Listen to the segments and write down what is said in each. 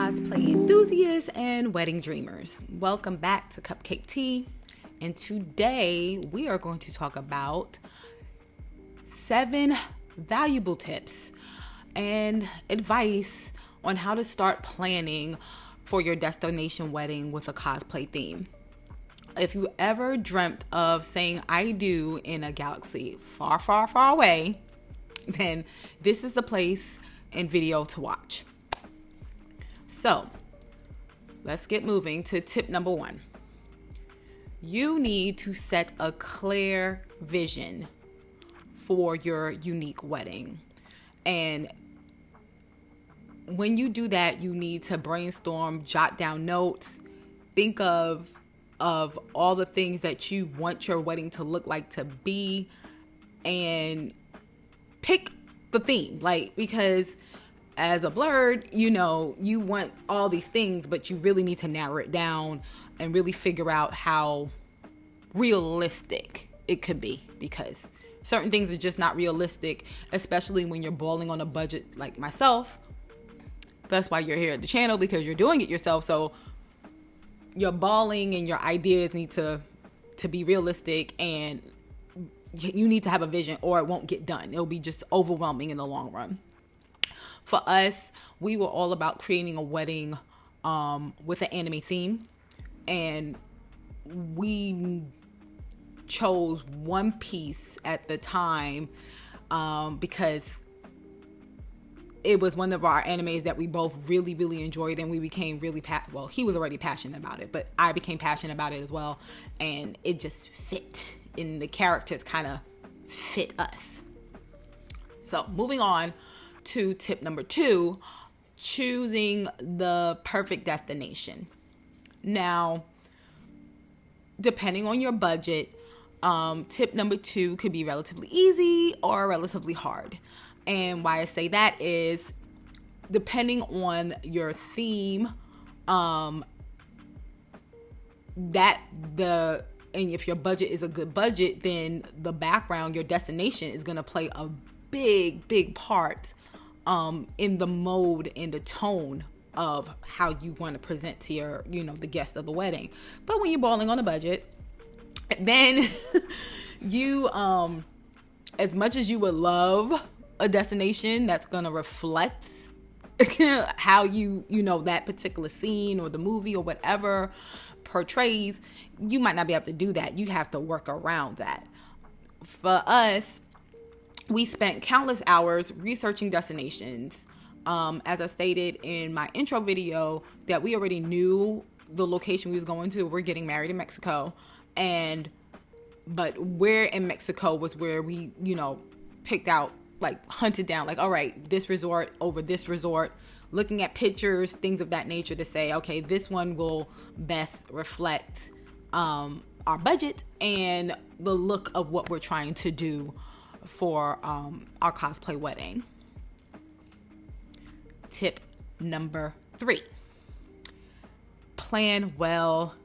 cosplay enthusiasts and wedding dreamers. Welcome back to Cupcake Tee, and today we are going to talk about 7 valuable tips and advice on how to start planning for your destination wedding with a cosplay theme. If you ever dreamt of saying I do in a galaxy far, far, far away, then this is the place and video to watch. So let's get moving to tip number 1. You need to set a clear vision for your unique wedding. And when you do that, you need to brainstorm, jot down notes, think of all the things that you want your wedding to look like, to be, and pick the theme. Because as a blurred, you want all these things, but you really need to narrow it down and really figure out how realistic it could be, because certain things are just not realistic, especially when you're balling on a budget like myself. That's why you're here at the channel, because you're doing it yourself. So your balling and your ideas need to be realistic, and you need to have a vision or it won't get done. It'll be just overwhelming in the long run. For us, we were all about creating a wedding with an anime theme, and we chose One Piece at the time because it was one of our animes that we both really, really enjoyed, and we became really he was already passionate about it, but I became passionate about it as well, and it just fit, and the characters kind of fit us. So moving on to tip number 2, choosing the perfect destination. Now, depending on your budget, tip number 2 could be relatively easy or relatively hard. And why I say that is, depending on your theme, and if your budget is a good budget, then the background, your destination, is going to play a big part in the mode and the tone of how you want to present to your, the guest of the wedding. But when you're balling on a budget, then you, as much as you would love a destination that's going to reflect how that particular scene or the movie or whatever portrays, you might not be able to do that. You have to work around that. For us, we spent countless hours researching destinations. As I stated in my intro video, that we already knew the location we was going to. We're getting married in Mexico, but where in Mexico was where we, picked out, hunted down, all right, this resort over this resort, looking at pictures, things of that nature, to say, okay, this one will best reflect our budget and the look of what we're trying to do for our cosplay wedding. Tip number 3, plan well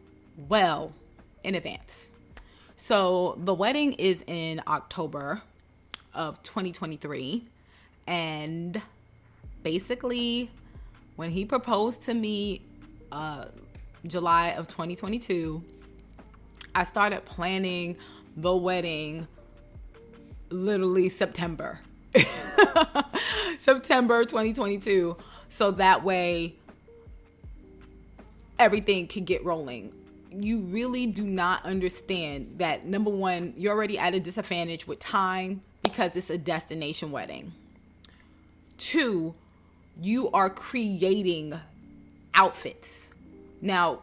in advance. So the wedding is in October of 2023, and basically when he proposed to me July of 2022, I started planning the wedding literally September 2022, so that way everything could get rolling. You really do not understand that, number 1, you're already at a disadvantage with time because it's a destination wedding. 2, you are creating outfits. Now,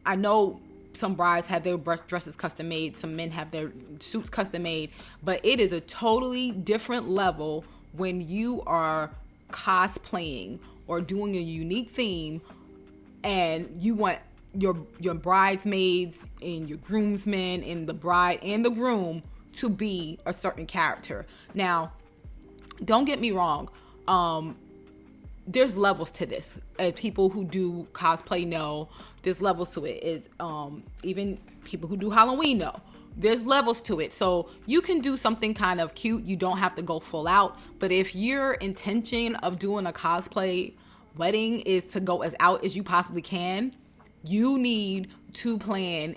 I know some brides have their dresses custom made, some men have their suits custom made, but it is a totally different level when you are cosplaying or doing a unique theme, and you want your bridesmaids and your groomsmen and the bride and the groom to be a certain character. Now, don't get me wrong, there's levels to this. People who do cosplay know there's levels to it. It's even people who do Halloween know there's levels to it. So you can do something kind of cute. You don't have to go full out. But if your intention of doing a cosplay wedding is to go as out as you possibly can, you need to plan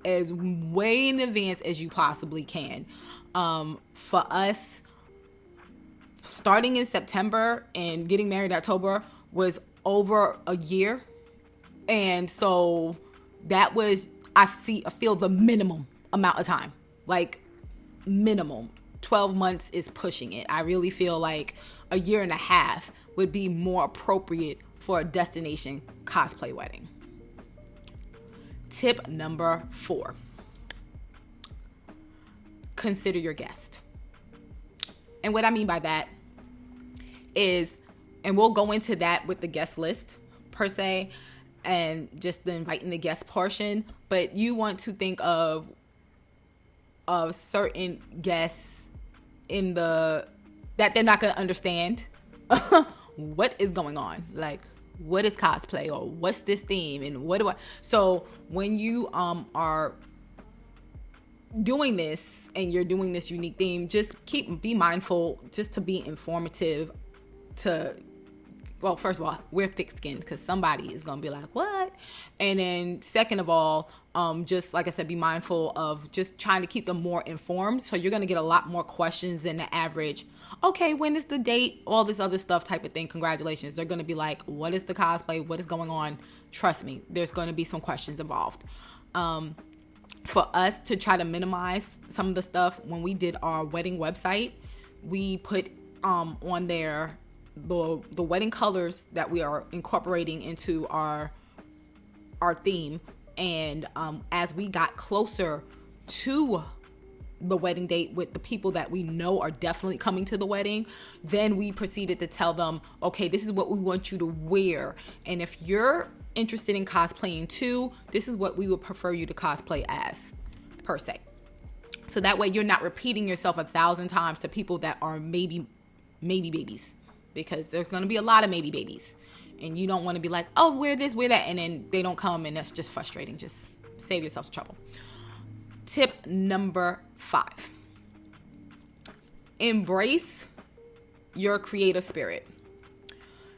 as way in advance as you possibly can. For us, starting in September and getting married in October was over a year. And so that was, I feel the minimum amount of time, like minimum. 12 months is pushing it. I really feel like a year and a half would be more appropriate for a destination cosplay wedding. Tip number 4. Consider your guest. And what I mean by that is, and we'll go into that with the guest list per se, and just the inviting the guest portion, but you want to think of certain guests that they're not going to understand what is going on, like what is cosplay or what's this theme and what do I. So when you are doing this and you're doing this unique theme, just be mindful just to be informative. Well, first of all, wear thick skin because somebody is going to be like, what? And then second of all, just like I said, be mindful of just trying to keep them more informed. So you're going to get a lot more questions than the average, okay, when is the date? All this other stuff type of thing. Congratulations. They're going to be like, what is the cosplay? What is going on? Trust me, there's going to be some questions involved. For us to try to minimize some of the stuff, when we did our wedding website, we put on there the wedding colors that we are incorporating into our theme. And as we got closer to the wedding date with the people that we know are definitely coming to the wedding, then we proceeded to tell them, okay, this is what we want you to wear. And if you're interested in cosplaying too, this is what we would prefer you to cosplay as, per se. So that way you're not repeating yourself 1,000 times to people that are maybe babies. Because there's going to be a lot of maybe babies. And you don't want to be like, oh, wear this, wear that. And then they don't come, and that's just frustrating. Just save yourself trouble. Tip number 5. Embrace your creative spirit.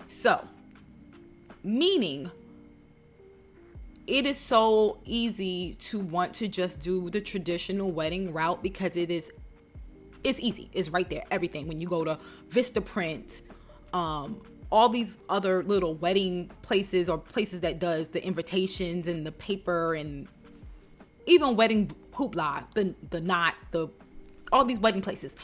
So, meaning, it is so easy to want to just do the traditional wedding route because it's easy. It's right there. Everything. When you go to Vistaprint, all these other little wedding places or places that does the invitations and the paper and even wedding hoopla, the knot, all these wedding places,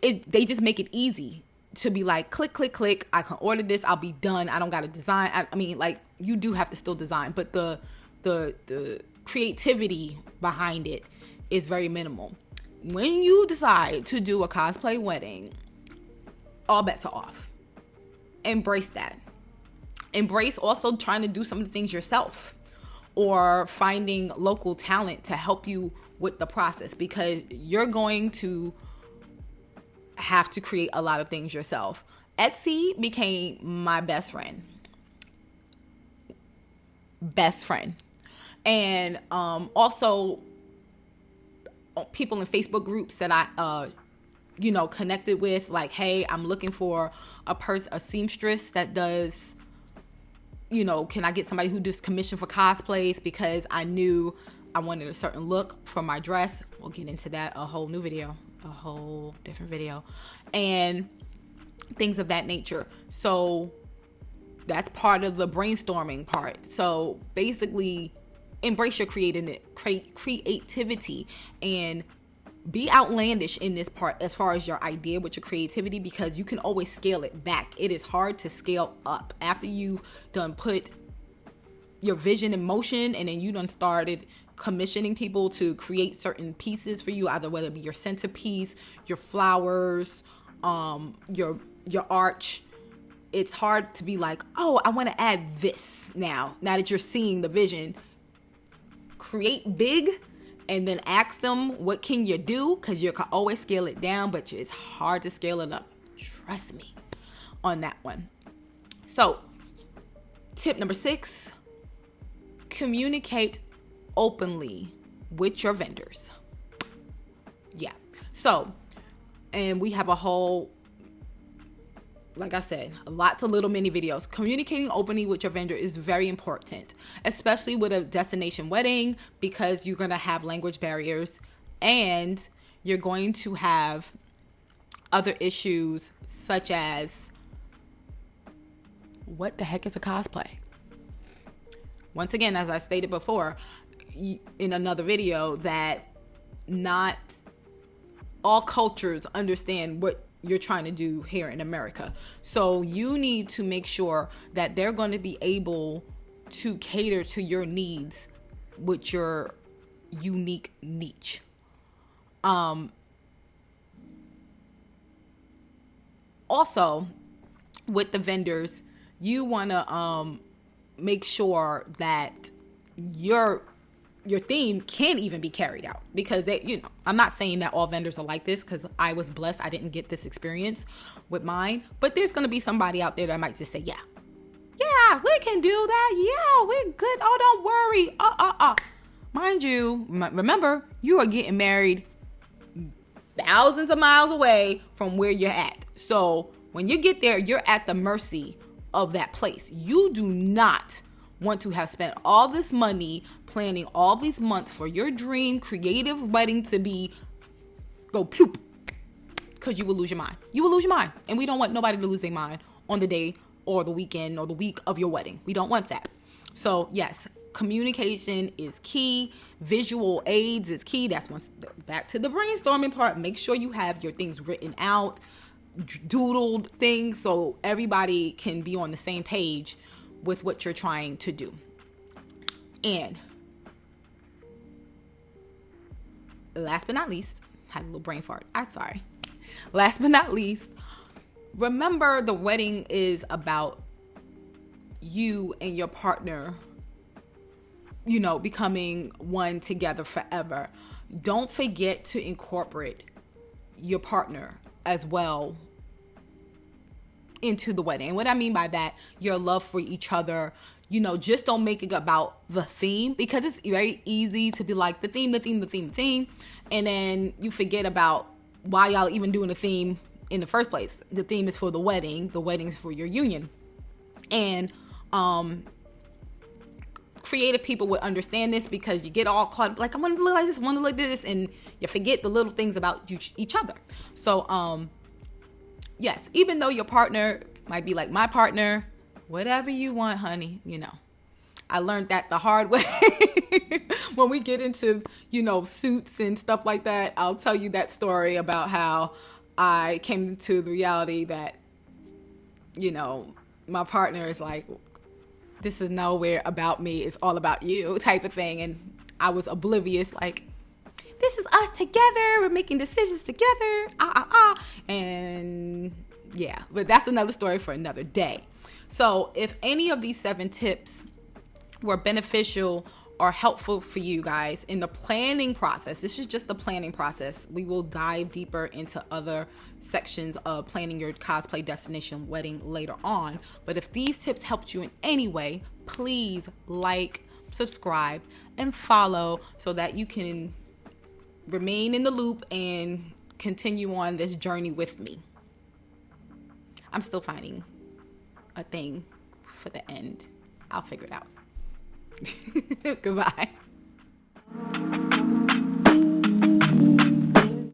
they just make it easy to be like, click, click, click. I can order this. I'll be done. I don't got to design. I mean, like, you do have to still design, but the creativity behind it is very minimal. When you decide to do a cosplay wedding, all bets are off. Embrace that. Embrace also trying to do some of the things yourself or finding local talent to help you with the process, because you're going to have to create a lot of things yourself. Etsy became my best friend. And also people in Facebook groups that I connected with, like, hey, I'm looking for a seamstress that does, can I get somebody who does commission for cosplays, because I knew I wanted a certain look for my dress. We'll get into that, a whole different video, and things of that nature. So that's part of the brainstorming part. So basically, embrace your creativity and be outlandish in this part as far as your idea with your creativity, because you can always scale it back. It is hard to scale up after you've done put your vision in motion, and then you done started commissioning people to create certain pieces for you, either whether it be your centerpiece, your flowers, your arch. It's hard to be like, oh, I want to add this now that you're seeing the vision. Create big and then ask them, what can you do? Because you can always scale it down, but it's hard to scale it up. Trust me on that one. So, tip number 6, communicate openly with your vendors. Yeah. So, and we have a whole like I said, lots of little mini videos. Communicating openly with your vendor is very important, especially with a destination wedding, because you're going to have language barriers and you're going to have other issues such as, what the heck is a cosplay? Once again, as I stated before in another video, that not all cultures understand what you're trying to do here in America. So you need to make sure that they're going to be able to cater to your needs with your unique niche. Also, with the vendors, you want to make sure that your theme can even be carried out, because they, I'm not saying that all vendors are like this, because I was blessed I didn't get this experience with mine, but there's going to be somebody out there that might just say, yeah, we can do that, yeah, we're good, oh, don't worry, mind you, remember, you are getting married thousands of miles away from where you're at. So when you get there, you're at the mercy of that place. You do not want to have spent all this money planning all these months for your dream creative wedding to go ploop, because you will lose your mind. You will lose your mind. And we don't want nobody to lose their mind on the day or the weekend or the week of your wedding. We don't want that. So yes, communication is key. Visual aids is key. That's back to the brainstorming part. Make sure you have your things written out, doodled things, so everybody can be on the same page with what you're trying to do. And last but not least, had a little brain fart. I'm sorry. Last but not least, remember the wedding is about you and your partner, becoming one together forever. Don't forget to incorporate your partner as well into the wedding. And what I mean by that, your love for each other, just don't make it about the theme, because it's very easy to be like the theme, and then you forget about why y'all even doing a theme in the first place. The theme is for the wedding is for your union. And creative people would understand this, because you get all caught up like, I want to look like this, want to look like this, and you forget the little things about each other. So yes, even though your partner might be like my partner, whatever you want, honey, I learned that the hard way. When we get into, suits and stuff like that, I'll tell you that story about how I came to the reality that, my partner is like, this is nowhere about me, it's all about you type of thing. And I was oblivious, like, this is us together, we're making decisions together, and yeah, but that's another story for another day. So if any of these 7 tips were beneficial or helpful for you guys in the planning process, this is just the planning process. We will dive deeper into other sections of planning your cosplay destination wedding later on. But if these tips helped you in any way, please like, subscribe, and follow so that you can remain in the loop and continue on this journey with me. I'm still finding a thing for the end. I'll figure it out. Goodbye.